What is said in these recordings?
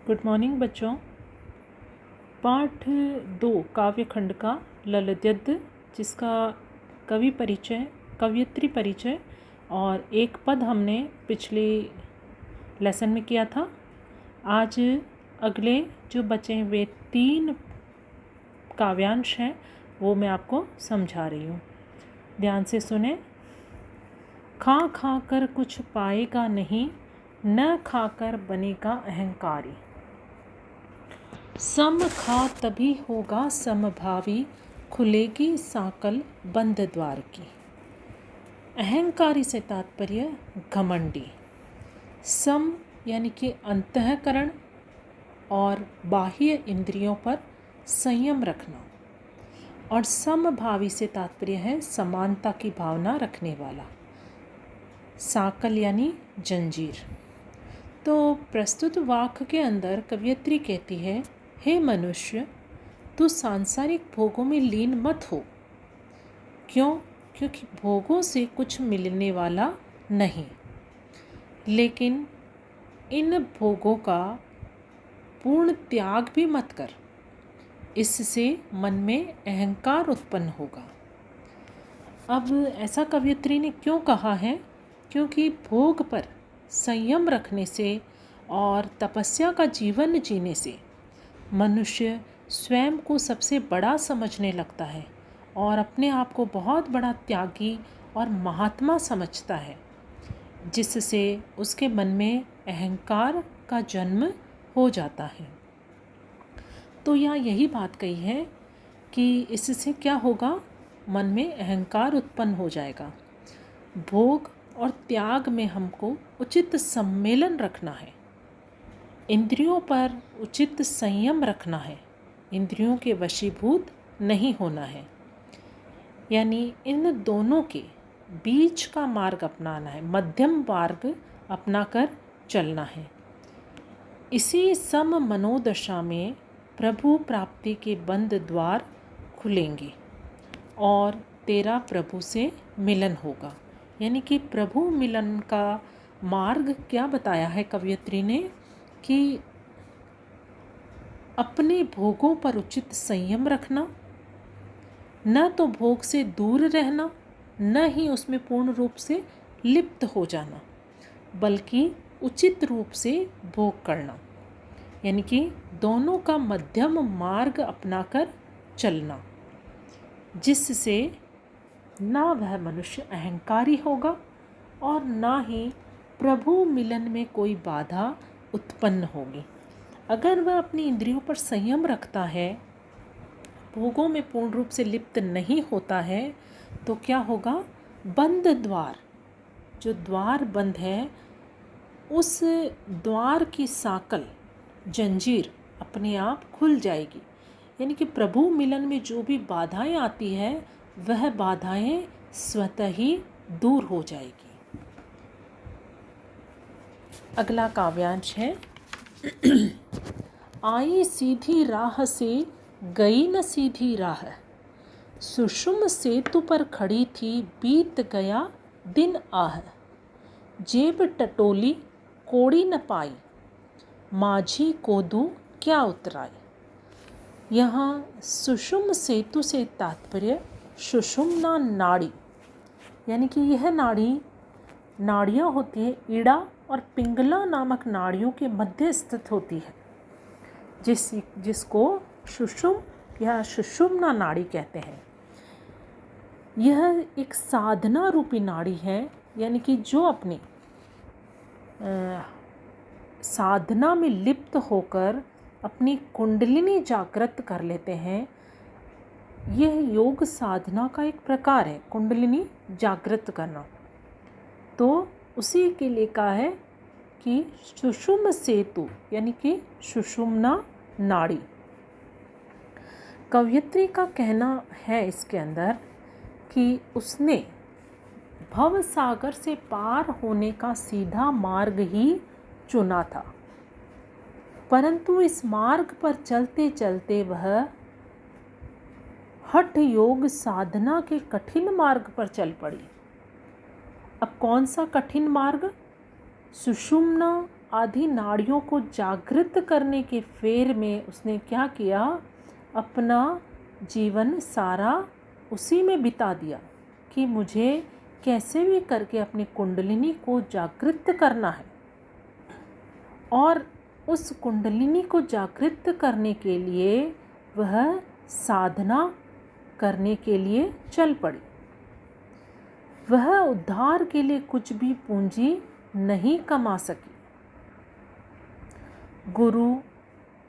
Good morning बच्चों। पाठ 2 काव्यखंड का ललितगद्य, जिसका कवियत्री परिचय और एक पद हमने पिछले लेसन में किया था। आज अगले जो बचे वे 3 काव्यांश हैं वो मैं आपको समझा रही हूँ। ध्यान से सुने। खा खा कर कुछ पाएगा नहीं, न खाकर बनेगा अहंकारी। सम खा तभी होगा समभावी, खुलेगी साकल बंद द्वार की। अहंकारी से तात्पर्य घमंडी। सम यानी कि अंतःकरण और बाह्य इंद्रियों पर संयम रखना, और समभावी से तात्पर्य है समानता की भावना रखने वाला। साकल यानी जंजीर। तो प्रस्तुत वाक्य के अंदर कवियत्री कहती है, हे मनुष्य, तू सांसारिक भोगों में लीन मत हो। क्यों? क्योंकि भोगों से कुछ मिलने वाला नहीं, लेकिन इन भोगों का पूर्ण त्याग भी मत कर। इससे मन में अहंकार उत्पन्न होगा। अब ऐसा कवियत्री ने क्यों कहा है? क्योंकि भोग पर संयम रखने से और तपस्या का जीवन जीने से मनुष्य स्वयं को सबसे बड़ा समझने लगता है और अपने आप को बहुत बड़ा त्यागी और महात्मा समझता है, जिससे उसके मन में अहंकार का जन्म हो जाता है। तो यहाँ यही बात कही है कि इससे क्या होगा? मन में अहंकार उत्पन्न हो जाएगा। भोग और त्याग में हमको उचित सम्मेलन रखना है, इंद्रियों पर उचित संयम रखना है, इंद्रियों के वशीभूत नहीं होना है, यानी इन दोनों के बीच का मार्ग अपनाना है, मध्यम मार्ग अपनाकर चलना है। इसी सम मनोदशा में प्रभु प्राप्ति के बंद द्वार खुलेंगे और तेरा प्रभु से मिलन होगा। यानी कि प्रभु मिलन का मार्ग क्या बताया है कवियत्री ने कि अपने भोगों पर उचित संयम रखना, न तो भोग से दूर रहना, न ही उसमें पूर्ण रूप से लिप्त हो जाना, बल्कि उचित रूप से भोग करना, यानी कि दोनों का मध्यम मार्ग अपनाकर चलना, जिससे ना वह मनुष्य अहंकारी होगा और ना ही प्रभु मिलन में कोई बाधा उत्पन्न होगी। अगर वह अपनी इंद्रियों पर संयम रखता है, भोगों में पूर्ण रूप से लिप्त नहीं होता है, तो क्या होगा? बंद द्वार, जो द्वार बंद है, उस द्वार की साकल जंजीर अपने आप खुल जाएगी। यानी कि प्रभु मिलन में जो भी बाधाएं आती है, वह बाधाएं स्वतः ही दूर हो जाएगी। अगला काव्यांश है, आई सीधी राह से गई न सीधी राह, सुषुम सेतु पर खड़ी थी बीत गया दिन आह, जेब टटोली कोड़ी न पाई, माझी कोदू क्या उतराई। यहाँ सुषुम सेतु से तात्पर्य सुषुम्ना नाड़ी, यानी कि यह नाड़ियाँ होती है, ईड़ा और पिंगला नामक नाड़ियों के मध्य स्थित होती है, जिसको सुषुम या सुषुम्ना नाड़ी कहते हैं। यह एक साधना रूपी नाड़ी है, यानी कि जो अपनी साधना में लिप्त होकर अपनी कुंडलिनी जागृत कर लेते हैं। यह योग साधना का एक प्रकार है, कुंडलिनी जागृत करना। तो उसी के लिए कहा है कि सुषुम सेतु, यानी कि सुषुम्ना नाड़ी। कवियत्री का कहना है इसके अंदर कि उसने भव सागर से पार होने का सीधा मार्ग ही चुना था, परंतु इस मार्ग पर चलते चलते वह हठ योग साधना के कठिन मार्ग पर चल पड़ी। अब कौन सा कठिन मार्ग? सुषुम्ना आदि नाड़ियों को जागृत करने के फेर में उसने क्या किया, अपना जीवन सारा उसी में बिता दिया कि मुझे कैसे भी करके अपनी कुंडलिनी को जागृत करना है। और उस कुंडलिनी को जागृत करने के लिए वह साधना करने के लिए चल पड़ी। वह उद्धार के लिए कुछ भी पूंजी नहीं कमा सकी।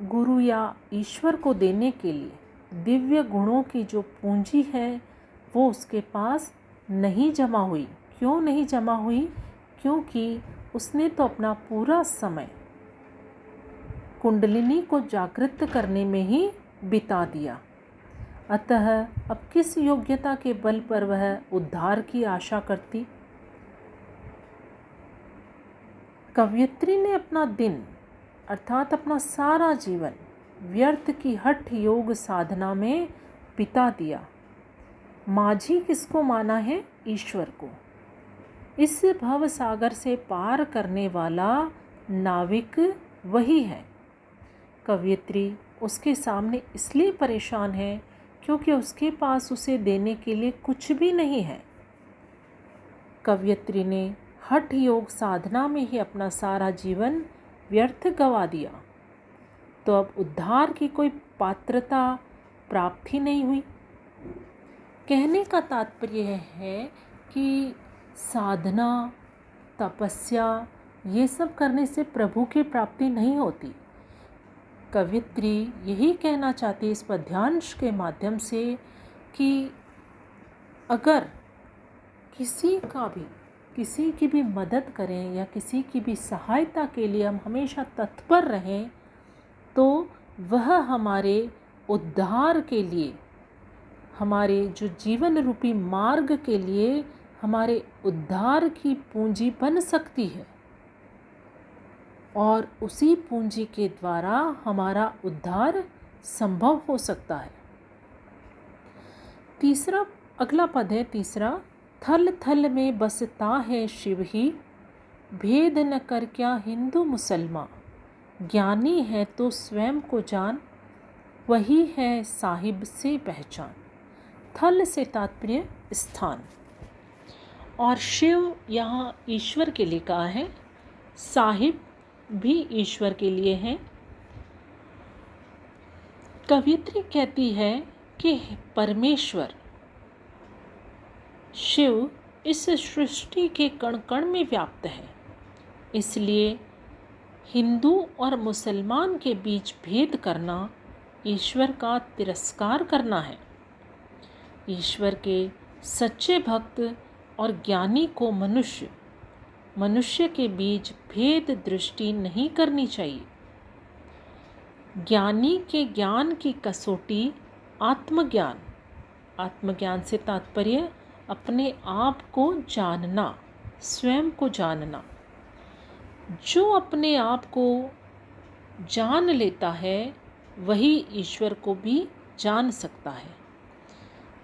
गुरु या ईश्वर को देने के लिए दिव्य गुणों की जो पूंजी है वो उसके पास नहीं जमा हुई। क्यों नहीं जमा हुई? क्योंकि उसने तो अपना पूरा समय कुंडलिनी को जागृत करने में ही बिता दिया। अतः अब किस योग्यता के बल पर वह उद्धार की आशा करती? कवयित्री ने अपना दिन अर्थात अपना सारा जीवन व्यर्थ की हठ योग साधना में बिता दिया। माझी किसको माना है? ईश्वर को। इस भव सागर से पार करने वाला नाविक वही है। कवयित्री उसके सामने इसलिए परेशान है क्योंकि उसके पास उसे देने के लिए कुछ भी नहीं है। कवयित्री ने हठ योग साधना में ही अपना सारा जीवन व्यर्थ गवा दिया, तो अब उद्धार की कोई पात्रता प्राप्त ही नहीं हुई। कहने का तात्पर्य है कि साधना, तपस्या ये सब करने से प्रभु की प्राप्ति नहीं होती। कवयित्री यही कहना चाहती है इस पद्यांश के माध्यम से कि अगर किसी की भी मदद करें या किसी की भी सहायता के लिए हम हमेशा तत्पर रहें, तो वह हमारे उद्धार के लिए, हमारे जो जीवन रूपी मार्ग के लिए हमारे उद्धार की पूंजी बन सकती है और उसी पूंजी के द्वारा हमारा उद्धार संभव हो सकता है। अगला पद है तीसरा। थल थल में बसता है शिव ही, भेद न कर क्या हिंदू मुसलमान। ज्ञानी है तो स्वयं को जान, वही है साहिब से पहचान। थल से तात्पर्य स्थान, और शिव यहाँ ईश्वर के लिए कहा है, साहिब भी ईश्वर के लिए है। कवयित्री कहती है कि परमेश्वर शिव इस सृष्टि के कण कण में व्याप्त है, इसलिए हिंदू और मुसलमान के बीच भेद करना ईश्वर का तिरस्कार करना है। ईश्वर के सच्चे भक्त और ज्ञानी को मनुष्य के बीच भेद दृष्टि नहीं करनी चाहिए। ज्ञानी के ज्ञान की कसौटी आत्मज्ञान से तात्पर्य अपने आप को जानना, स्वयं को जानना। जो अपने आप को जान लेता है वही ईश्वर को भी जान सकता है,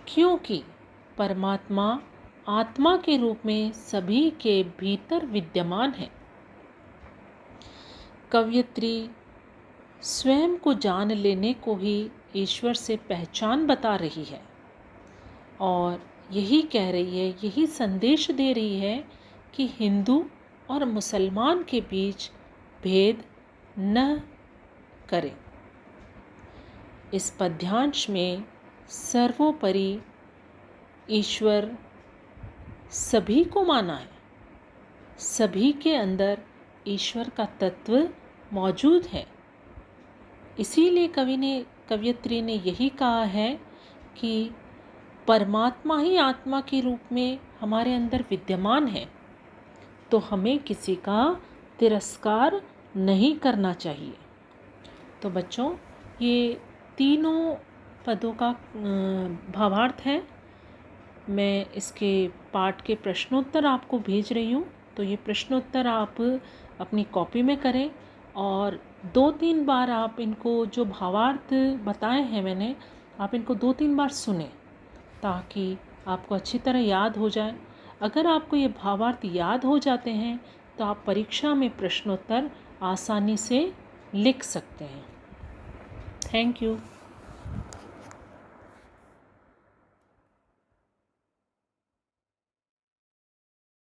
क्योंकि परमात्मा आत्मा के रूप में सभी के भीतर विद्यमान है। कवयित्री स्वयं को जान लेने को ही ईश्वर से पहचान बता रही है और यही कह रही है, यही संदेश दे रही है कि हिंदू और मुसलमान के बीच भेद न करें। इस पद्यांश में सर्वोपरि ईश्वर सभी को माना है, सभी के अंदर ईश्वर का तत्व मौजूद है। इसीलिए कवयित्री ने यही कहा है कि परमात्मा ही आत्मा के रूप में हमारे अंदर विद्यमान है, तो हमें किसी का तिरस्कार नहीं करना चाहिए। तो बच्चों, ये तीनों पदों का भावार्थ है। मैं इसके पाठ के प्रश्नोत्तर आपको भेज रही हूँ, तो ये प्रश्नोत्तर आप अपनी कॉपी में करें और 2-3 बार आप इनको, जो भावार्थ बताए हैं मैंने, आप इनको 2-3 बार सुने ताकि आपको अच्छी तरह याद हो जाए। अगर आपको ये भावार्थ याद हो जाते हैं तो आप परीक्षा में प्रश्नोत्तर आसानी से लिख सकते हैं। Thank you.